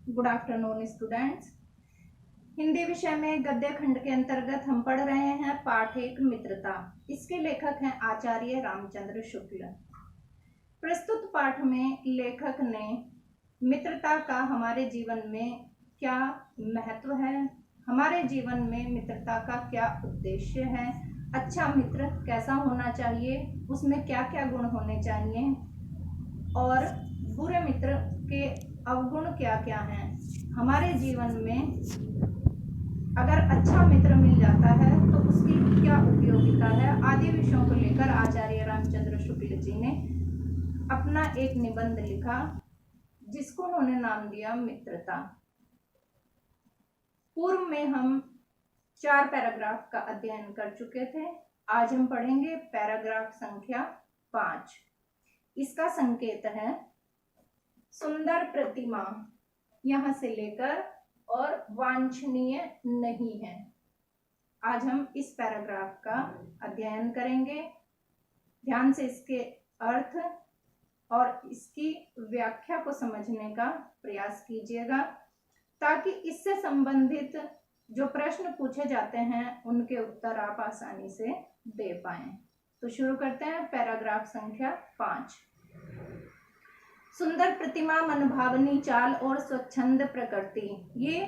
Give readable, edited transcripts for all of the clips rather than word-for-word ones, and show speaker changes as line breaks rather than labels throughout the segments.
Good afternoon students. Hindi विषय में गद्य खंड के अंतर्गत हम पढ़ रहे हैं पाठ 1 मित्रता। इसके लेखक हैं आचार्य रामचंद्र शुक्ल। प्रस्तुत पाठ में लेखक ने मित्रता का हमारे जीवन में क्या महत्व है, हमारे जीवन में मित्रता का क्या उद्देश्य है, अच्छा मित्र कैसा होना चाहिए, उसमें क्या क्या गुण होने चाहिए और बुरे मित्र के अवगुण क्या क्या हैं, हमारे जीवन में अगर अच्छा मित्र मिल जाता है तो उसकी क्या उपयोगिता है, आदि विषयों को लेकर आचार्य रामचंद्र शुक्ल जी ने अपना एक निबंध लिखा जिसको उन्होंने नाम दिया मित्रता। पूर्व में हम 4 पैराग्राफ का अध्ययन कर चुके थे। आज हम पढ़ेंगे पैराग्राफ संख्या 5। इसका संकेत है सुंदर प्रतिमा, यहां से लेकर और वांछनीय नहीं है। आज हम इस पैराग्राफ का अध्ययन करेंगे। ध्यान से इसके अर्थ और इसकी व्याख्या को समझने का प्रयास कीजिएगा ताकि इससे संबंधित जो प्रश्न पूछे जाते हैं उनके उत्तर आप आसानी से दे पाएं। तो शुरू करते हैं पैराग्राफ संख्या 5। सुंदर प्रतिमा, मनभावनी चाल और स्वच्छंद प्रकृति, ये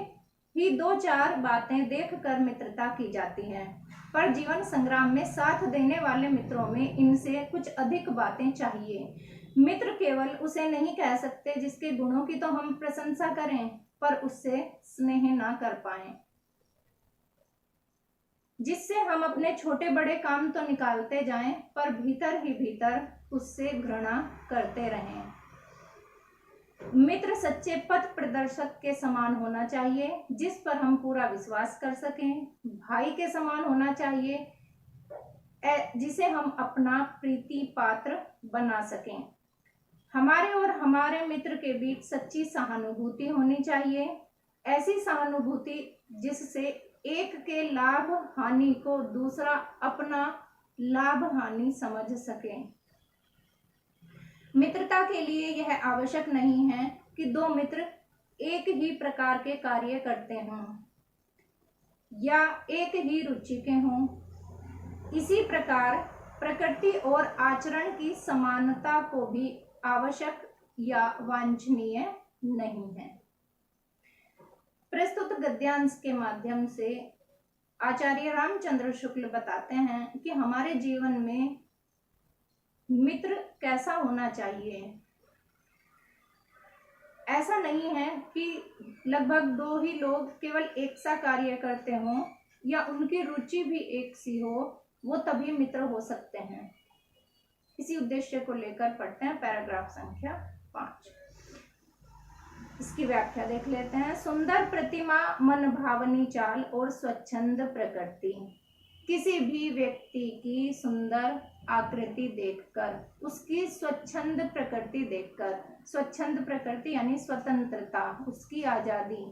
ही 2-4 बातें देखकर मित्रता की जाती हैं, पर जीवन संग्राम में साथ देने वाले मित्रों में इनसे कुछ अधिक बातें चाहिए। मित्र केवल उसे नहीं कह सकते जिसके गुणों की तो हम प्रशंसा करें पर उससे स्नेह ना कर पाएं, जिससे हम अपने छोटे बड़े काम तो निकालते जाएं पर भीतर ही भीतर उससे घृणा करते रहें। मित्र सच्चे पथ प्रदर्शक के समान होना चाहिए जिस पर हम पूरा विश्वास कर सकें। भाई के समान होना चाहिए जिसे हम अपना प्रीति पात्र बना सकें। हमारे और हमारे मित्र के बीच सच्ची सहानुभूति होनी चाहिए, ऐसी सहानुभूति जिससे एक के लाभ हानि को दूसरा अपना लाभ हानि समझ सके। मित्रता के लिए यह आवश्यक नहीं है कि 2 मित्र एक ही प्रकार के कार्य करते हों या एक ही रुचि के हों। इसी प्रकार प्रकृति और आचरण की समानता को भी आवश्यक या वांछनीय नहीं है। प्रस्तुत गद्यांश के माध्यम से आचार्य रामचंद्र शुक्ल बताते हैं कि हमारे जीवन में मित्र कैसा होना चाहिए। ऐसा नहीं है कि लगभग 2 ही लोग केवल एक सा कार्य करते हों या उनकी रुचि भी एक सी हो, वो तभी मित्र हो सकते हैं। इसी उद्देश्य को लेकर पढ़ते हैं पैराग्राफ संख्या 5। इसकी व्याख्या देख लेते हैं। सुंदर प्रतिमा, मनभावनी चाल और स्वच्छंद प्रकृति, किसी भी व्यक्ति की सुंदर आकृति देखकर, उसकी स्वच्छंद प्रकृति देखकर, स्वच्छंद प्रकृति यानी स्वतंत्रता, उसकी आजादी,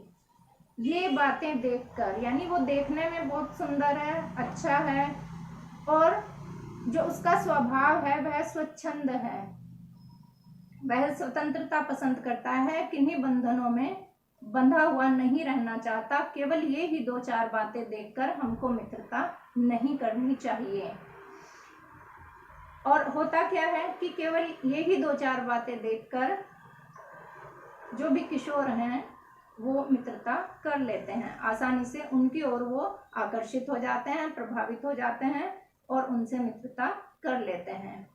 ये बातें देखकर, यानी वो देखने में बहुत सुंदर है, अच्छा है और जो उसका स्वभाव है वह स्वच्छंद है, वह स्वतंत्रता पसंद करता है, किन्हीं बंधनों में बंधा हुआ नहीं रहना चाहता। केवल ये ही 2-4 बातें देखकर हमको मित्रता नहीं करनी चाहिए। और होता क्या है कि केवल ये ही 2-4 बातें देखकर जो भी किशोर हैं वो मित्रता कर लेते हैं, आसानी से उनकी ओर वो आकर्षित हो जाते हैं, प्रभावित हो जाते हैं और उनसे मित्रता कर लेते हैं।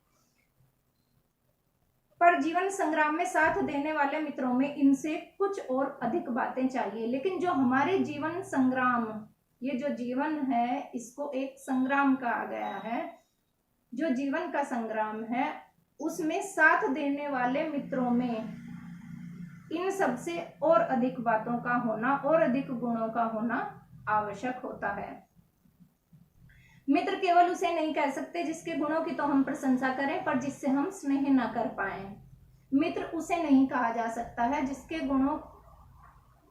पर जीवन संग्राम में साथ देने वाले मित्रों में इनसे कुछ और अधिक बातें चाहिए। लेकिन जो हमारे जीवन संग्राम, ये जो जीवन है इसको एक संग्राम कहा गया है, जो जीवन का संग्राम है उसमें साथ देने वाले मित्रों में इन सबसे और अधिक बातों का होना और अधिक गुणों का होना आवश्यक होता है। मित्र केवल उसे नहीं कह सकते जिसके गुणों की तो हम प्रशंसा करें पर जिससे हम स्नेह न कर पाए। मित्र उसे नहीं कहा जा सकता है जिसके गुणों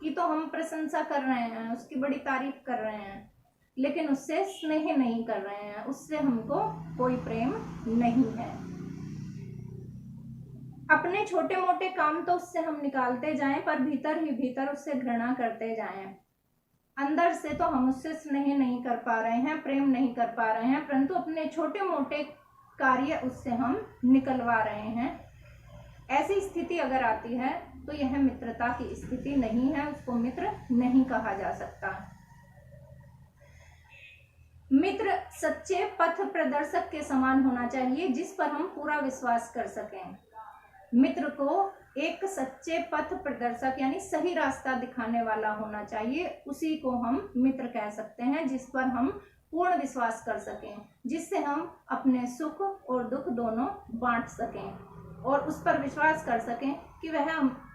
की तो हम प्रशंसा कर रहे हैं, उसकी बड़ी तारीफ कर रहे हैं, लेकिन उससे स्नेह नहीं कर रहे हैं, उससे हमको कोई प्रेम नहीं है। अपने छोटे मोटे काम तो उससे हम निकालते जाएं, पर भीतर ही भीतर उससे घृणा करते जाएं। अंदर से तो हम उससे स्नेह नहीं कर पा रहे हैं, प्रेम नहीं कर पा रहे हैं, परंतु अपने छोटे मोटे कार्य उससे हम निकलवा रहे हैं। ऐसी स्थिति अगर आती है तो यह मित्रता की स्थिति नहीं है, उसको मित्र नहीं कहा जा सकता। मित्र सच्चे पथ प्रदर्शक के समान होना चाहिए, जिस पर हम पूरा विश्वास कर सकें। मित्र को एक सच्चे पथ प्रदर्शक यानी सही रास्ता दिखाने वाला होना चाहिए, उसी को हम मित्र कह सकते हैं, जिस पर हम पूर्ण विश्वास कर सकें, जिससे हम अपने सुख और दुख दोनों बांट सकें और उस पर विश्वास कर सकें कि वह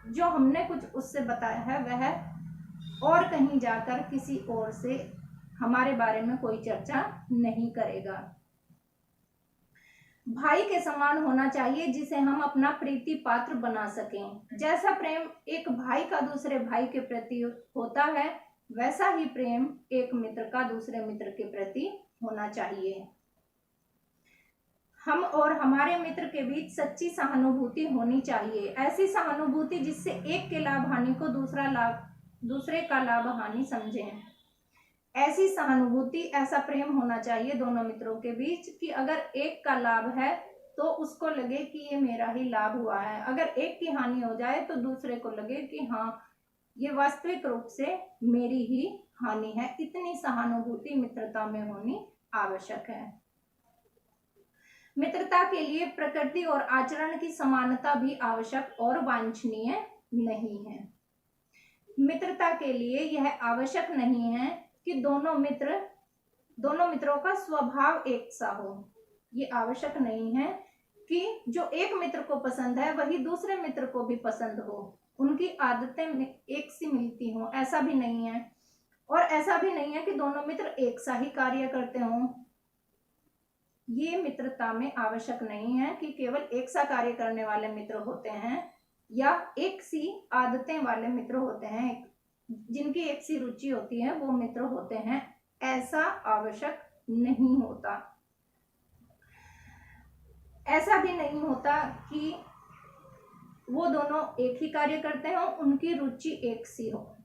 जो हमने कुछ उससे बताया है वह और कहीं जाकर किसी और से हमारे बारे में कोई चर्चा नहीं करेगा। भाई के समान होना चाहिए, जिसे हम अपना प्रीति पात्र बना सकें। जैसा प्रेम एक भाई का दूसरे भाई के प्रति होता है, वैसा ही प्रेम एक मित्र का दूसरे मित्र के प्रति होना चाहिए। हम और हमारे मित्र के बीच सच्ची सहानुभूति होनी चाहिए, ऐसी सहानुभूति जिससे एक के लाभ हानि को दूसरे का लाभ हानि समझें। ऐसी सहानुभूति, ऐसा प्रेम होना चाहिए दोनों मित्रों के बीच कि अगर एक का लाभ है तो उसको लगे कि ये मेरा ही लाभ हुआ है, अगर एक की हानि हो जाए तो दूसरे को लगे कि हाँ ये वास्तविक रूप से मेरी ही हानि है। इतनी सहानुभूति मित्रता में होनी आवश्यक है। मित्रता के लिए प्रकृति और आचरण की समानता भी आवश्यक और वांछनीय नहीं है। मित्रता के लिए यह आवश्यक नहीं है कि दोनों मित्रों का स्वभाव एक सा हो। ये आवश्यक नहीं है कि जो एक मित्र को पसंद है वही दूसरे मित्र को भी पसंद हो, उनकी आदतें एक सी मिलती हों, ऐसा भी नहीं है। और ऐसा भी नहीं है कि दोनों मित्र एक सा ही कार्य करते हों। ये मित्रता में आवश्यक नहीं है कि केवल एक सा कार्य करने वाले मित्र होते हैं या एक सी आदतें वाले मित्र होते हैं, जिनकी एक सी रुचि होती है वो मित्र होते हैं। ऐसा आवश्यक नहीं होता। ऐसा भी नहीं होता कि वो दोनों एक ही कार्य करते हो, उनकी रुचि एक सी हो,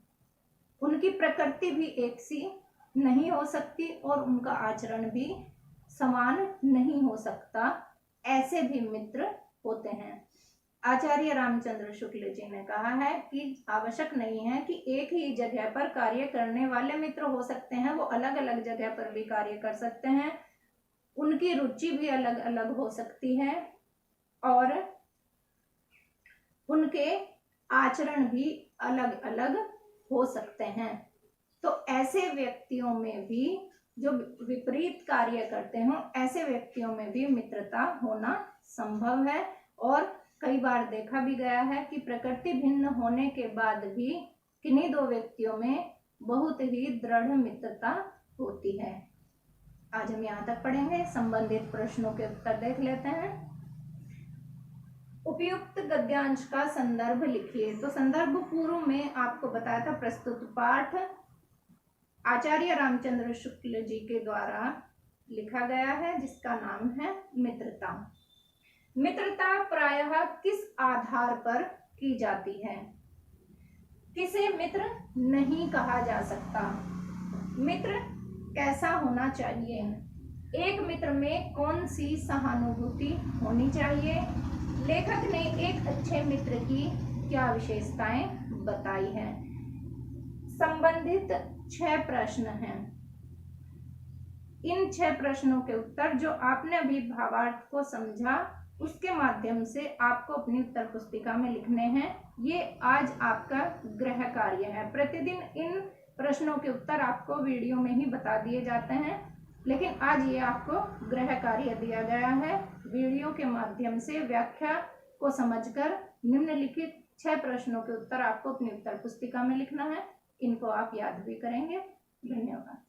उनकी प्रकृति भी एक सी नहीं हो सकती और उनका आचरण भी समान नहीं हो सकता। ऐसे भी मित्र होते हैं। आचार्य रामचंद्र शुक्ल जी ने कहा है कि आवश्यक नहीं है कि एक ही जगह पर कार्य करने वाले मित्र हो सकते हैं, वो अलग अलग जगह पर भी कार्य कर सकते हैं, उनकी रुचि भी अलग अलग हो सकती है और उनके आचरण भी अलग अलग हो सकते हैं। तो ऐसे व्यक्तियों में भी जो विपरीत कार्य करते हों, ऐसे व्यक्तियों में भी मित्रता होना संभव है। और कई बार देखा भी गया है कि प्रकृति भिन्न होने के बाद भी किन्हीं दो व्यक्तियों में बहुत ही दृढ़ मित्रता होती है। आज हम यहाँ तक पढ़ेंगे। संबंधित प्रश्नों के उत्तर देख लेते हैं। उपयुक्त गद्यांश का संदर्भ लिखिए। तो संदर्भ पूर्व में आपको बताया था, प्रस्तुत पाठ आचार्य रामचंद्र शुक्ल जी के द्वारा लिखा गया है, जिसका नाम है मित्रता। मित्रता प्रायः किस आधार पर की जाती है? किसे मित्र नहीं कहा जा सकता? मित्र कैसा होना चाहिए? एक मित्र में कौन सी सहानुभूति होनी चाहिए? लेखक ने एक अच्छे मित्र की क्या विशेषताएं बताई हैं? संबंधित 6 प्रश्न हैं। इन 6 प्रश्नों के उत्तर जो आपने अभी भावार्थ को समझा उसके माध्यम से आपको अपनी उत्तर पुस्तिका में लिखने हैं। ये आज आपका गृह कार्य है। प्रतिदिन इन प्रश्नों के उत्तर आपको वीडियो में ही बता दिए जाते हैं, लेकिन आज ये आपको गृह कार्य दिया गया है। वीडियो के माध्यम से व्याख्या को समझकर निम्नलिखित 6 प्रश्नों के उत्तर आपको अपनी उत्तर पुस्तिका में लिखना है। इनको आप याद भी करेंगे। धन्यवाद।